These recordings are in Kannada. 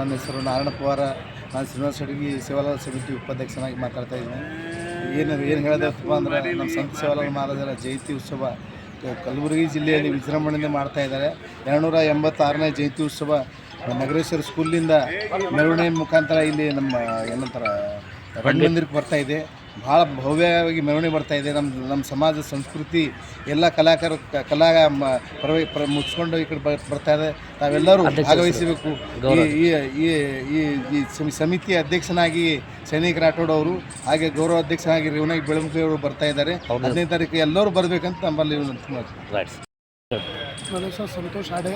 ನನ್ನ ಹೆಸರು ನಾರಾಯಣ ಪವಾರ. ನಾನು ಶ್ರೀನಿವಾಸ ಅಡಗಿ ಸೇವಾಲಾಲ್ ಸಮಿತಿ ಉಪಾಧ್ಯಕ್ಷನಾಗಿ ಮಾತಾಡ್ತಾ ಇದ್ದೀನಿ. ಏನು ಹೇಳೋದಪ್ಪ ಅಂದರೆ, ನಮ್ಮ ಸಂತ ಸೇವಾಲಾಲ್ ಮಹಾರಾಜರ ಜಯಂತಿ ಉತ್ಸವ ಕಲಬುರಗಿ ಜಿಲ್ಲೆಯಲ್ಲಿ ವಿಜೃಂಭಣೆಯಿಂದ ಮಾಡ್ತಾಯಿದ್ದಾರೆ. 286ನೇ ಜಯಂತಿ ಉತ್ಸವ ನಗರೇಶ್ವರ ಸ್ಕೂಲಿಂದ ಮೆರವಣಿಗೆ ಮುಖಾಂತರ ಇಲ್ಲಿ ನಮ್ಮ ಏನಂತಾರೆ ರಂಗಮಂದಿರಕ್ಕೆ ಬರ್ತಾಯಿದೆ. ಭಾಳ ಭವ್ಯವಾಗಿ ಮೆರವಣಿಗೆ ಬರ್ತಾಯಿದೆ. ನಮ್ಮ ಸಮಾಜ ಸಂಸ್ಕೃತಿ ಎಲ್ಲ ಕಲಾ ಮುಗಿಸ್ಕೊಂಡು ಈ ಕಡೆ ಬರ್ತಾಯಿದೆ. ತಾವೆಲ್ಲರೂ ಭಾಗವಹಿಸಬೇಕು. ಈ ಸಮಿತಿಯ ಅಧ್ಯಕ್ಷನಾಗಿ ಸೈನಿಕ ರಾಠೋಡ್ ಅವರು, ಹಾಗೆ ಗೌರವ ಅಧ್ಯಕ್ಷನಾಗಿ ರೇವಣಗಿ ಬೆಳಂಬಿ ಅವರು ಬರ್ತಾ ಇದ್ದಾರೆ. 15ನೇ ತಾರೀಕು ಎಲ್ಲರೂ ಬರಬೇಕಂತ ನಮ್ಮಲ್ಲಿ ನನ್ನ ಹೆಸರು ಸಂತೋಷ್ ಆಡೆ,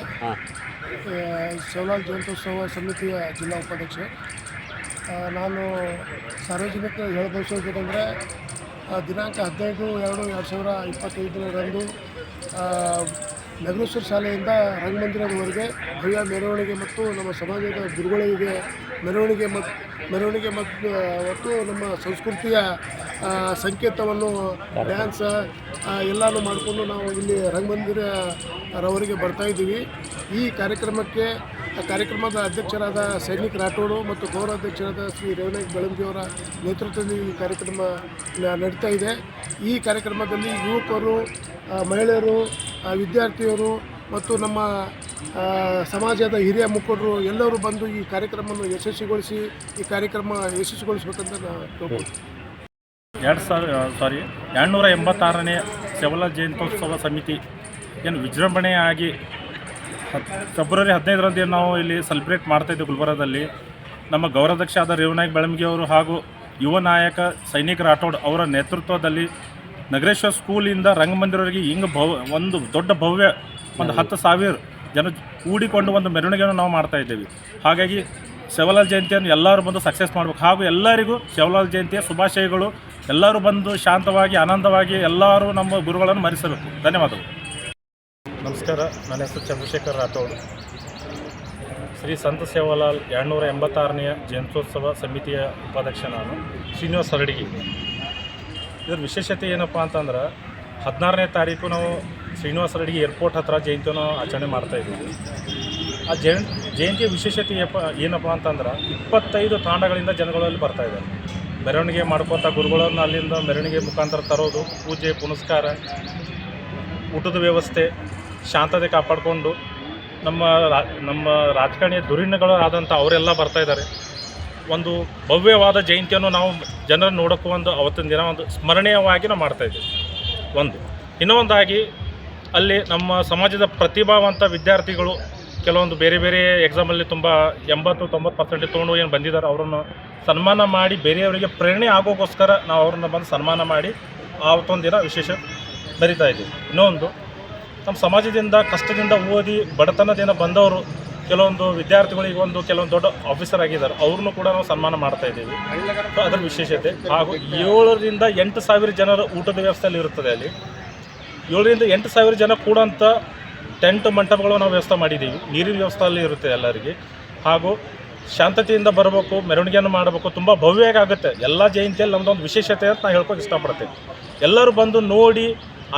ಸೇವಾಲಾಲ್ ಜಯಂತ್ಯೋತ್ಸವ ಸಮಿತಿಯ ಜಿಲ್ಲಾ ಉಪಾಧ್ಯಕ್ಷ. ನಾನು ಸಾರ್ವಜನಿಕ ಹೇಳಬಯಸೋದೇನೆಂದರೆ, ದಿನಾಂಕ 15/2/2025ರಂದು ನಗರೇಶ್ವರ ಶಾಲೆಯಿಂದ ರಂಗಮಂದಿರದವರೆಗೆ ಭವ್ಯ ಮೆರವಣಿಗೆ ಮತ್ತು ನಮ್ಮ ಸಮಾಜದ ಗುರುಗಳಿಗೆ ಮೆರವಣಿಗೆ ಮತ್ತು ನಮ್ಮ ಸಂಸ್ಕೃತಿಯ ಸಂಕೇತವನ್ನು ಡ್ಯಾನ್ಸ್ ಎಲ್ಲನೂ ಮಾಡಿಕೊಂಡು ನಾವು ಇಲ್ಲಿ ರಂಗಮಂದಿರವರೆಗೆ ಬರ್ತಾಯಿದ್ದೀವಿ. ಈ ಕಾರ್ಯಕ್ರಮದ ಅಧ್ಯಕ್ಷರಾದ ಸೈನಿಕ ರಾಠೋಡು ಮತ್ತು ಗೌರವಾಧ್ಯಕ್ಷರಾದ ಶ್ರೀ ರೇವಣಗಿ ಬೆಳಂಬಿಯವರ ನೇತೃತ್ವದಲ್ಲಿ ಈ ಕಾರ್ಯಕ್ರಮ ನಡೀತಾ ಇದೆ. ಈ ಕಾರ್ಯಕ್ರಮದಲ್ಲಿ ಯುವಕರು, ಮಹಿಳೆಯರು, ವಿದ್ಯಾರ್ಥಿಯರು ಮತ್ತು ನಮ್ಮ ಸಮಾಜದ ಹಿರಿಯ ಮುಖಂಡರು ಎಲ್ಲರೂ ಬಂದು ಈ ಕಾರ್ಯಕ್ರಮವನ್ನು ಯಶಸ್ವಿಗೊಳಿಸಬೇಕಂತ ನಾನು ಕೇಳ್ಬೋದು. 286ನೇ ಸೇವಾಲಾಲ್ ಜಯಂತ್ಯೋತ್ಸವ ಸಮಿತಿ ಏನು ವಿಜೃಂಭಣೆಯಾಗಿ ಫೆಬ್ರವರಿ 15ರಂದು ನಾವು ಇಲ್ಲಿ ಸೆಲೆಬ್ರೇಟ್ ಮಾಡ್ತಾಯಿದ್ದೀವಿ. ಗುಲ್ಬರ್ಗದಲ್ಲಿ ನಮ್ಮ ಗೌರವಾಧ್ಯಕ್ಷ ಆದ ರೇವಣಗಿ ಬೆಳಂಬಿ ಅವರು ಹಾಗೂ ಯುವ ನಾಯಕ ಸೈನಿಕ ರಾಠೋಡ್ ಅವರ ನೇತೃತ್ವದಲ್ಲಿ ನಗರೇಶ್ವರ ಸ್ಕೂಲಿಂದ ರಂಗಮಂದಿರವರೆಗೆ ಒಂದು ದೊಡ್ಡ ಭವ್ಯ 10,000 ಜನ ಕೂಡಿಕೊಂಡು ಒಂದು ಮೆರವಣಿಗೆಯನ್ನು ನಾವು ಮಾಡ್ತಾಯಿದ್ದೇವೆ. ಹಾಗಾಗಿ ಸೇವಾಲಾಲ್ ಜಯಂತಿಯನ್ನು ಎಲ್ಲರೂ ಬಂದು ಸಕ್ಸಸ್ ಮಾಡಬೇಕು. ಹಾಗೂ ಎಲ್ಲರಿಗೂ ಸೇವಾಲಾಲ್ ಜಯಂತಿಯ ಶುಭಾಶಯಗಳು. ಎಲ್ಲರೂ ಬಂದು ಶಾಂತವಾಗಿ ಆನಂದವಾಗಿ ಎಲ್ಲರೂ ನಮ್ಮ ಗುರುಗಳನ್ನು ಮರೆಸಬೇಕು. ಧನ್ಯವಾದಗಳು. ನಮಸ್ಕಾರ. ನನ್ನ ಹೆಸರು ಚಂದ್ರಶೇಖರ್ ರಾಠೋಡ್, ಶ್ರೀ ಸಂತ ಸೇವಾಲಾಲ್ 286ನೇ ಜಯಂತ್ಯೋತ್ಸವ ಸಮಿತಿಯ ಉಪಾಧ್ಯಕ್ಷ. ನಾನು ಶ್ರೀನಿವಾಸ ಅರಡಗಿ. ಇದರ ವಿಶೇಷತೆ ಏನಪ್ಪ ಅಂತಂದ್ರೆ, 16ನೇ ತಾರೀಕು ನಾವು ಶ್ರೀನಿವಾಸ ಅರಡಗಿ ಏರ್ಪೋರ್ಟ್ ಹತ್ರ ಜಯಂತಿಯನ್ನು ಆಚರಣೆ ಮಾಡ್ತಾಯಿದ್ದೀವಿ. ಆ ಜಯಂತಿಯ ವಿಶೇಷತೆ ಏನಪ್ಪ ಅಂತಂದ್ರೆ, 25 ತಾಂಡಗಳಿಂದ ಜನಗಳಲ್ಲಿ ಬರ್ತಾಯಿದ್ದಾರೆ. ಮೆರವಣಿಗೆ ಮಾಡ್ಕೊತ ಗುರುಗಳನ್ನು ಅಲ್ಲಿಂದ ಮೆರವಣಿಗೆ ಮುಖಾಂತರ ತರೋದು, ಪೂಜೆ ಪುನಸ್ಕಾರ, ಊಟದ ವ್ಯವಸ್ಥೆ, ಶಾಂತತೆ ಕಾಪಾಡಿಕೊಂಡು ನಮ್ಮ ರಾಜಕಾರಣಿಯ ಧುರೀಣಗಳಾದಂಥ ಅವರೆಲ್ಲ ಬರ್ತಾಯಿದ್ದಾರೆ. ಒಂದು ಭವ್ಯವಾದ ಜಯಂತಿಯನ್ನು ನಾವು ಜನರನ್ನು ನೋಡೋಕ್ಕೂ ಅವತ್ತಿನ ದಿನ ಒಂದು ಸ್ಮರಣೀಯವಾಗಿ ನಾವು ಮಾಡ್ತಾಯಿದ್ದೀವಿ. ಇನ್ನೊಂದಾಗಿ ಅಲ್ಲಿ ನಮ್ಮ ಸಮಾಜದ ಪ್ರತಿಭಾವಂತ ವಿದ್ಯಾರ್ಥಿಗಳು ಕೆಲವೊಂದು ಬೇರೆ ಬೇರೆ ಎಕ್ಸಾಮಲ್ಲಿ ತುಂಬ 80-90% ತೊಗೊಂಡು ಏನು ಬಂದಿದ್ದಾರೆ, ಅವರನ್ನು ಸನ್ಮಾನ ಮಾಡಿ ಬೇರೆಯವರಿಗೆ ಪ್ರೇರಣೆ ಆಗೋಕ್ಕೋಸ್ಕರ ನಾವು ಅವ್ರನ್ನ ಬಂದು ಸನ್ಮಾನ ಮಾಡಿ ಆವತ್ತೊಂದು ದಿನ ವಿಶೇಷ ಬರಿತಾ ಇದ್ದೀವಿ. ಇನ್ನೊಂದು, ನಮ್ಮ ಸಮಾಜದಿಂದ ಕಷ್ಟದಿಂದ ಓದಿ ಬಡತನದಿಂದ ಬಂದವರು ಕೆಲವೊಂದು ವಿದ್ಯಾರ್ಥಿಗಳಿಗೆ ಕೆಲವೊಂದು ದೊಡ್ಡ ಆಫೀಸರ್ ಆಗಿದ್ದಾರೆ, ಅವ್ರನ್ನೂ ಕೂಡ ನಾವು ಸನ್ಮಾನ ಮಾಡ್ತಾಯಿದ್ದೀವಿ. ಅದರ ವಿಶೇಷತೆ. ಹಾಗೂ 7ರಿಂದ 8,000 ಜನರ ಊಟದ ವ್ಯವಸ್ಥೆಯಲ್ಲಿ ಇರುತ್ತದೆ. ಅಲ್ಲಿ 7ರಿಂದ 8,000 ಜನ ಕೂಡಂಥ ಟೆಂಟ್ ಮಂಟಪಗಳು ನಾವು ವ್ಯವಸ್ಥೆ ಮಾಡಿದ್ದೀವಿ. ನೀರಿನ ವ್ಯವಸ್ಥೆ ಅಲ್ಲಿ ಇರುತ್ತೆ ಎಲ್ಲರಿಗೆ. ಹಾಗೂ ಶಾಂತತೆಯಿಂದ ಬರಬೇಕು, ಮೆರವಣಿಗೆಯನ್ನು ಮಾಡಬೇಕು, ತುಂಬ ಭವ್ಯವಾಗಿ ಆಗುತ್ತೆ. ಎಲ್ಲ ಜಯಂತಿಯಲ್ಲಿ ನಮ್ಮದೊಂದು ವಿಶೇಷತೆ ಅಂತ ನಾನು ಹೇಳ್ಕೊಕ್ಕೆ ಇಷ್ಟಪಡ್ತೇನೆ. ಎಲ್ಲರೂ ಬಂದು ನೋಡಿ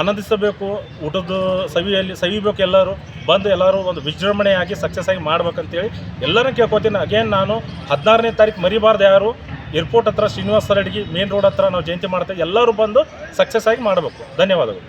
ಆನಂದಿಸಬೇಕು, ಊಟದ ಸವಿಬೇಕು. ಎಲ್ಲರೂ ಬಂದು ಎಲ್ಲರೂ ಒಂದು ವಿಜೃಂಭಣೆಯಾಗಿ ಸಕ್ಸಸ್ ಆಗಿ ಮಾಡ್ಬೇಕಂತೇಳಿ ಎಲ್ಲರೂ ಕೇಳ್ಕೊತೀನಿ. ಅಗೇನ್ ನಾನು 16ನೇ ತಾರೀಕು ಮರಿಬಾರ್ದು. ಯಾರು ಏರ್ಪೋರ್ಟ್ ಹತ್ರ ಶ್ರೀನಿವಾಸ ಅರಡಗಿ ಮೇನ್ ರೋಡ್ ಹತ್ರ ನಾವು ಜಯಂತಿ ಮಾಡ್ತೇವೆ. ಎಲ್ಲರೂ ಬಂದು ಸಕ್ಸಸ್ ಆಗಿ ಮಾಡಬೇಕು. ಧನ್ಯವಾದಗಳು.